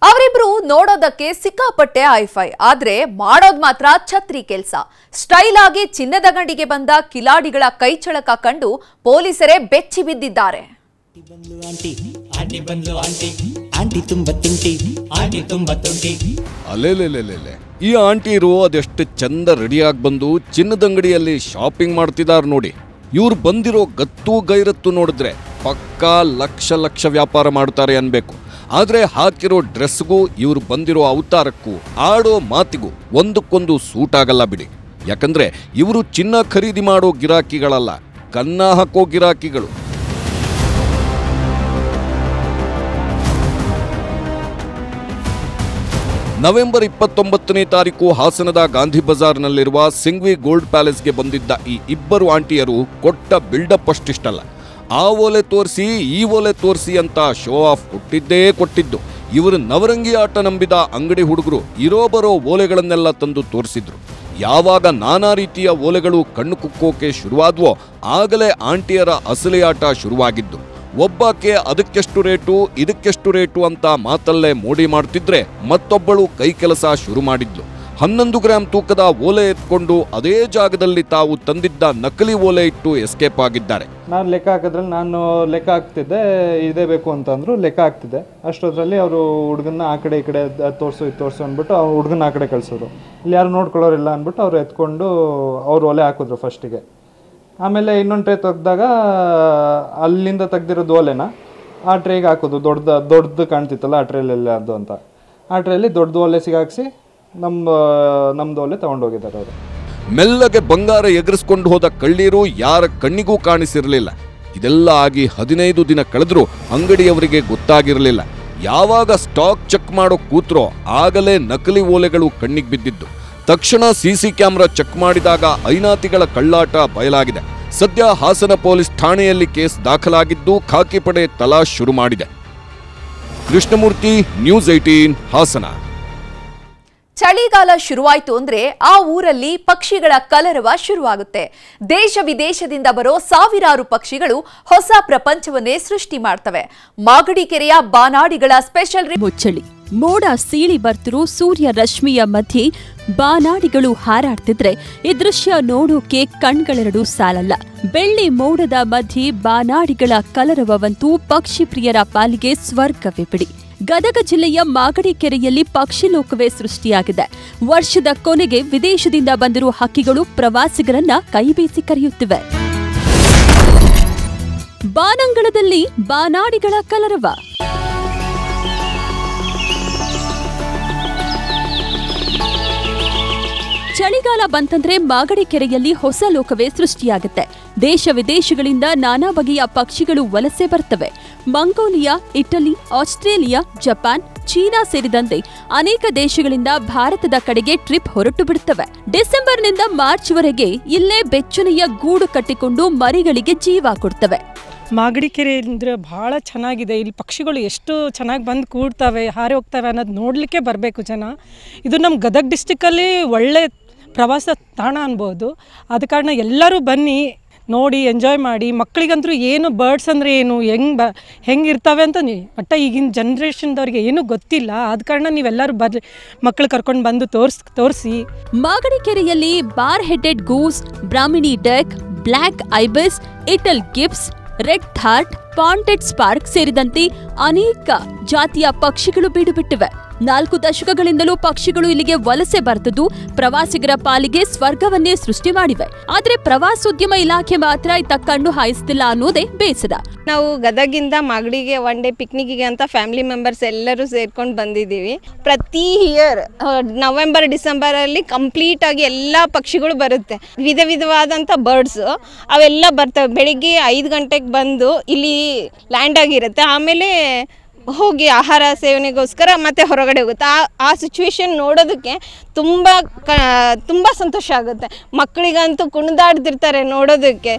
ಅವರಿಬ್ರು ನೋಡೋದಕ್ಕೆ ಸಿಕ್ಕಾಪಟ್ಟೆ ಐಫೈ ಆದ್ರೆ ಮಾಡೋದ್ ಮಾತ್ರ ಛತ್ರಿ ಕೆಲಸ. ಸ್ಟೈಲ್ ಆಗಿ ಚಿನ್ನದ ಗಂಡಿಗೆ ಬಂದ ಕಿಲಾಡಿಗಳ ಕೈಚಳಕ ಕಂಡು ಪೊಲೀಸರೇ ಬೆಚ್ಚಿ ಬಿದ್ದಿದ್ದಾರೆ. ಅಲೆಲೆಲೆಲೆ ಈ ಆಂಟಿರು ಅದೆಷ್ಟು ಚಂದ ರೆಡಿಯಾಗಿ ಬಂದು ಚಿನ್ನದಂಗಡಿಯಲ್ಲಿ ಶಾಪಿಂಗ್ ಮಾಡ್ತಿದಾರ ನೋಡಿ. ಇವ್ರು ಬಂದಿರೋ ಗತ್ತು ಗೈರತ್ತು ನೋಡಿದ್ರೆ ಪಕ್ಕಾ ಲಕ್ಷ ಲಕ್ಷ ವ್ಯಾಪಾರ ಮಾಡ್ತಾರೆ ಅನ್ಬೇಕು. ಆದ್ರೆ ಹಾಕಿರೋ ಡ್ರೆಸ್ಗೂ ಇವ್ರು ಬಂದಿರೋ ಅವತಾರಕ್ಕೂ ಆಡೋ ಮಾತಿಗೂ ಒಂದಕ್ಕೊಂದು ಸೂಟ್ ಆಗಲ್ಲ ಬಿಡಿ. ಯಾಕಂದ್ರೆ ಇವರು ಚಿನ್ನ ಖರೀದಿ ಮಾಡೋ ಗಿರಾಕಿಗಳಲ್ಲ, ಕನ್ನ ಹಾಕೋ ಗಿರಾಕಿಗಳು. ನವೆಂಬರ್ 29ನೇ ತಾರೀಕು ಹಾಸನದ ಗಾಂಧಿ ಬಜಾರ್ನಲ್ಲಿರುವ ಸಿಂಗ್ವಿ ಗೋಲ್ಡ್ ಪ್ಯಾಲೇಸ್ಗೆ ಬಂದಿದ್ದ ಈ ಇಬ್ಬರು ಆಂಟಿಯರು ಕೊಟ್ಟ ಬಿಲ್ಡಪ್ ಅಷ್ಟಿಷ್ಟಲ್ಲ. ಆ ಓಲೆ ತೋರಿಸಿ ಈ ಓಲೆ ತೋರಿಸಿ ಅಂತ ಶೋ ಆಫ್ ಕೊಟ್ಟಿದ್ದು. ಇವರು ನವರಂಗಿ ಆಟ ನಂಬಿದ ಅಂಗಡಿ ಹುಡುಗರು ಇರೋ ಬರೋ ಓಲೆಗಳನ್ನೆಲ್ಲ ತಂದು ತೋರಿಸಿದ್ರು. ಯಾವಾಗ ನಾನಾ ರೀತಿಯ ಓಲೆಗಳು ಕಣ್ಣು ಕುಕ್ಕೋಕೆ ಶುರುವಾದ್ವೋ ಆಗಲೇ ಆಂಟಿಯರ ಅಸಲಿ ಆಟ ಶುರುವಾಗಿದ್ದು. ಒಬ್ಬಾಕೆ ಅದಕ್ಕೆಷ್ಟು ರೇಟು ಇದಕ್ಕೆಷ್ಟು ರೇಟು ಅಂತ ಮಾತಲ್ಲೇ ಮೋಡಿ ಮಾಡ್ತಿದ್ರೆ ಮತ್ತೊಬ್ಬಳು ಕೈ ಕೆಲಸ ಶುರು ಮಾಡಿದ್ಲು. 11 ಗ್ರಾಂ ತೂಕದ ಓಲೆ ಎತ್ಕೊಂಡು ಅದೇ ಜಾಗದಲ್ಲಿ ತಾವು ತಂದಿದ್ದ ನಕಲಿ ಓಲೆ ಇಟ್ಟು ಎಸ್ಕೇಪ್ ಆಗಿದ್ದಾರೆ. ನಾನು ಲೆಕ್ಕ ಹಾಕಿದ್ರಲ್ಲಿ ನಾನು ಲೆಕ್ಕ ಹಾಕ್ತಿದ್ದೆ, ಇದೇ ಬೇಕು ಅಂತಂದ್ರು ಲೆಕ್ಕ ಹಾಕ್ತಿದ್ದೆ. ಅಷ್ಟೊತ್ತರಲ್ಲಿ ಅವರು ಹುಡುಗನ್ನ ಆ ಕಡೆ ಈ ಕಡೆ ತೋರಿಸು ಇದು ತೋರಿಸು ಅಂದ್ಬಿಟ್ಟು ಅವ್ರು ಹುಡುಗನ್ನ ಆ ಕಡೆ ಕಳಿಸೋರು. ಇಲ್ಲಿ ಯಾರು ನೋಡ್ಕೊಳ್ಳೋರಿಲ್ಲ ಅಂದ್ಬಿಟ್ಟು ಅವ್ರು ಎತ್ಕೊಂಡು ಅವ್ರು ಓಲೆ ಹಾಕಿದ್ರು ಫಸ್ಟಿಗೆ. ಆಮೇಲೆ ಇನ್ನೊಂದು ಟ್ರೇ ತೆಗ್ದಾಗ ಅಲ್ಲಿಂದ ತೆಗ್ದಿರೋದು ಓಲೆನ ಆ ಟ್ರೇಗೆ ಹಾಕೋದು. ದೊಡ್ಡದು ಕಾಣ್ತಿತ್ತಲ್ಲ ಆ ಟ್ರೇಲೆಲ್ಲ ಅದು ಅಂತ, ಆ ಟ್ರೇಲಿ ದೊಡ್ಡದು ಓಲೆ ಸಿಗಾಕ್ಸಿ ನಮ್ದು ಓಲೆ ತಗೊಂಡೋಗಿದ್ದಾರೆ ಅವರು. ಮೆಲ್ಲಗೆ ಬಂಗಾರ ಎಗರಿಸ್ಕೊಂಡು ಹೋದ ಕಳ್ಳೀರು ಯಾರ ಕಣ್ಣಿಗೂ ಕಾಣಿಸಿರಲಿಲ್ಲ. ಇದೆಲ್ಲ ಆಗಿ 15 ದಿನ ಕಳೆದ್ರೂ ಅಂಗಡಿಯವರಿಗೆ ಗೊತ್ತಾಗಿರಲಿಲ್ಲ. ಯಾವಾಗ ಸ್ಟಾಕ್ ಚೆಕ್ ಮಾಡೋ ಕೂತ್ರೋ ಆಗಲೇ ನಕಲಿ ಓಲೆಗಳು ಕಣ್ಣಿಗೆ ಬಿದ್ದಿದ್ದು. ತಕ್ಷಣ ಸಿಸಿ ಕ್ಯಾಮೆರಾ ಚೆಕ್ ಮಾಡಿದಾಗ ಐನಾತಿಗಳ ಕಳ್ಳಾಟ ಬಯಲಾಗಿದೆ. ಸದ್ಯ ಹಾಸನ ಪೊಲೀಸ್ ಠಾಣೆಯಲ್ಲಿ ಕೇಸ್ ದಾಖಲಾಗಿದ್ದು ಖಾಕಿ ಪಡೆ ತಲಾಶ್ ಶುರು ಮಾಡಿದೆ. ಕೃಷ್ಣಮೂರ್ತಿ, ನ್ಯೂಸ್ 18 ಹಾಸನ. ಚಳಿಗಾಲ ಶುರುವಾಯ್ತು ಅಂದ್ರೆ ಆ ಊರಲ್ಲಿ ಪಕ್ಷಿಗಳ ಕಲರವ ಶುರುವಾಗುತ್ತೆ. ದೇಶ ವಿದೇಶದಿಂದ ಬರೋ ಸಾವಿರಾರು ಪಕ್ಷಿಗಳು ಹೊಸ ಪ್ರಪಂಚವನ್ನೇ ಸೃಷ್ಟಿ ಮಾಡ್ತವೆ. ಮಾಗಡಿ ಕೆರೆಯ ಬಾನಾಡಿಗಳ ಸ್ಪೆಷಲ್ ಮುಚ್ಚಳಿ ಮೋಡ ಸೀಳಿ ಬರ್ತರೂ ಸೂರ್ಯ ರಶ್ಮಿಯ ಮಧ್ಯೆ ಬಾನಾಡಿಗಳು ಹಾರಾಡ್ತಿದ್ರೆ ಈ ದೃಶ್ಯ ನೋಡೋಕೆ ಕಣ್ಗಳೆರಡು ಸಾಲಲ್ಲ. ಬೆಳ್ಳಿ ಮೋಡದ ಮಧ್ಯೆ ಬಾನಾಡಿಗಳ ಕಲರವವಂತೂ ಪಕ್ಷಿ ಪ್ರಿಯರ ಪಾಲಿಗೆ ಸ್ವರ್ಗವೇ ಬಿಡಿ. ಗದಗ ಜಿಲ್ಲೆಯ ಮಾಗಡಿ ಕೆರೆಯಲ್ಲಿ ಪಕ್ಷಿ ಲೋಕವೇ ಸೃಷ್ಟಿಯಾಗಿದೆ. ವರ್ಷದ ಕೊನೆಗೆ ವಿದೇಶದಿಂದ ಬಂದಿರುವ ಹಕ್ಕಿಗಳು ಪ್ರವಾಸಿಗರನ್ನ ಕೈಬೀಸಿ ಕರೆಯುತ್ತಿವೆ. ಬಾನಂಗಳದಲ್ಲಿ ಬಾನಾಡಿಗಳ ಕಲರವ. ಚಳಿಗಾಲ ಬಂತಂದ್ರೆ ಮಾಗಡಿ ಕೆರೆಯಲ್ಲಿ ಹೊಸ ಲೋಕವೇ ಸೃಷ್ಟಿಯಾಗುತ್ತೆ. ದೇಶ ವಿದೇಶಗಳಿಂದ ನಾನಾ ಬಗೆಯ ಪಕ್ಷಿಗಳು ವಲಸೆ ಬರ್ತವೆ. Mongolia, Italy, Australia, Japan, China ಸೇರಿದಂತೆ ಅನೇಕ ದೇಶಗಳಿಂದ ಭಾರತದ ಕಡೆಗೆ ಟ್ರಿಪ್ ಹೊರಟು ಬಿಡುತ್ತವೆ. ಡಿಸೆಂಬರ್ನಿಂದ ಮಾರ್ಚ್ವರೆಗೆ ಇಲ್ಲೇ ಬೆಚ್ಚನೆಯ ಗೂಡು ಕಟ್ಟಿಕೊಂಡು ಮರಿಗಳಿಗೆ ಜೀವ ಕೊಡ್ತವೆ. ಮಾಗಡಿ ಕೆರೆ ಅಂದರೆ ಭಾಳ ಚೆನ್ನಾಗಿದೆ. ಇಲ್ಲಿ ಪಕ್ಷಿಗಳು ಎಷ್ಟು ಚೆನ್ನಾಗಿ ಬಂದು ಕೂಡ್ತವೆ, ಹಾರಿ ಹೋಗ್ತವೆ ಅನ್ನೋದು ನೋಡಲಿಕ್ಕೆ ಬರಬೇಕು ಜನ. ಇದು ನಮ್ಮ ಗದಗ ಡಿಸ್ಟಿಕ್ಕಲ್ಲಿ ಒಳ್ಳೆ ಪ್ರವಾಸ ತಾಣ ಅನ್ಬೋದು. ಆದ ಕಾರಣ ಎಲ್ಲರೂ ಬನ್ನಿ, ನೋಡಿ, ಎಂಜಾಯ್ ಮಾಡಿ. ಮಕ್ಕಳಿಗಂತೂ ಏನು ಬರ್ಡ್ಸ್ ಅಂದರೆ ಏನು, ಹೆಂಗಿರ್ತವೆ ಅಂತ ಒಟ್ಟು ಈಗಿನ ಜನ್ರೇಷನ್ದವ್ರಿಗೆ ಏನೂ ಗೊತ್ತಿಲ್ಲ. ಆದ ಕಾರಣ ನೀವೆಲ್ಲರೂ ಬರ್ರಿ, ಮಕ್ಕಳು ಕರ್ಕೊಂಡು ಬಂದು ತೋರಿಸಿ. ಮಾಗಡಿ ಕೆರೆಯಲ್ಲಿ bar headed goose, brahminy duck, black ibis, little grebes, red throat, painted stork ಸೇರಿದಂತೆ ಅನೇಕ ಜಾತಿಯ ಪಕ್ಷಿಗಳು ಬೀಡುಬಿಟ್ಟಿವೆ. 4 ದಶಕಗಳಿಂದಲೂ ಪಕ್ಷಿಗಳು ಇಲ್ಲಿಗೆ ವಲಸೆ ಬರ್ತದ್ದು ಪ್ರವಾಸಿಗರ ಪಾಲಿಗೆ ಸ್ವರ್ಗವನ್ನೇ ಸೃಷ್ಟಿ ಮಾಡಿವೆ. ಆದ್ರೆ ಪ್ರವಾಸೋದ್ಯಮ ಇಲಾಖೆ ಮಾತ್ರ ಇತ್ತ ಕಣ್ಣು ಹಾಯಿಸ್ತಿಲ್ಲ ಅನ್ನೋದೇ ಬೇಸರ. ನಾವು ಗದಗಿಂದ ಮಾಗಡಿಗೆ ಒನ್ ಡೇ ಪಿಕ್ನಿಕ್ಗೆ ಅಂತ ಫ್ಯಾಮಿಲಿ ಮೆಂಬರ್ಸ್ ಎಲ್ಲರೂ ಸೇರ್ಕೊಂಡು ಬಂದಿದ್ದೀವಿ. ಪ್ರತಿ ಇಯರ್ ನವೆಂಬರ್ ಡಿಸೆಂಬರ್ ಅಲ್ಲಿ ಕಂಪ್ಲೀಟ್ ಆಗಿ ಎಲ್ಲ ಪಕ್ಷಿಗಳು ಬರುತ್ತೆ. ವಿಧವಾದಂಥ ಬರ್ಡ್ಸ್ ಅವೆಲ್ಲ ಬರ್ತವೆ. ಬೆಳಿಗ್ಗೆ 5 ಗಂಟೆಗೆ ಬಂದು ಇಲ್ಲಿ ಲ್ಯಾಂಡ್ ಆಗಿರುತ್ತೆ. ಆಮೇಲೆ ಹೋಗಿ ಆಹಾರ ಸೇವನೆಗೋಸ್ಕರ ಮತ್ತೆ ಹೊರಗಡೆ ಹೋಗುತ್ತೆ. ಆ ಸಿಚುವೇಶನ್ ನೋಡೋದಕ್ಕೆ ತುಂಬ ಸಂತೋಷ ಆಗುತ್ತೆ. ಮಕ್ಕಳಿಗಂತೂ ಕುಣಿದಾಡ್ತಿರ್ತಾರೆ ನೋಡೋದಕ್ಕೆ.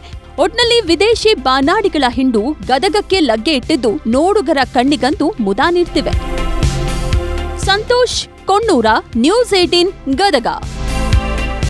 ಒಟ್ನಲ್ಲಿ ವಿದೇಶಿ ಬಾನಾಡಿಗಳ ಹಿಂಡು ಗದಗಕ್ಕೆ ಲಗ್ಗೆ ಇಟ್ಟಿದ್ದು ನೋಡುಗರ ಕಣ್ಣಿಗಂತೂ ಮುದ ನೀಡ್ತಿವೆ. ಸಂತೋಷ್, ಕೊಣ್ಣೂರ, ನ್ಯೂಸ್ 18 ಗದಗ.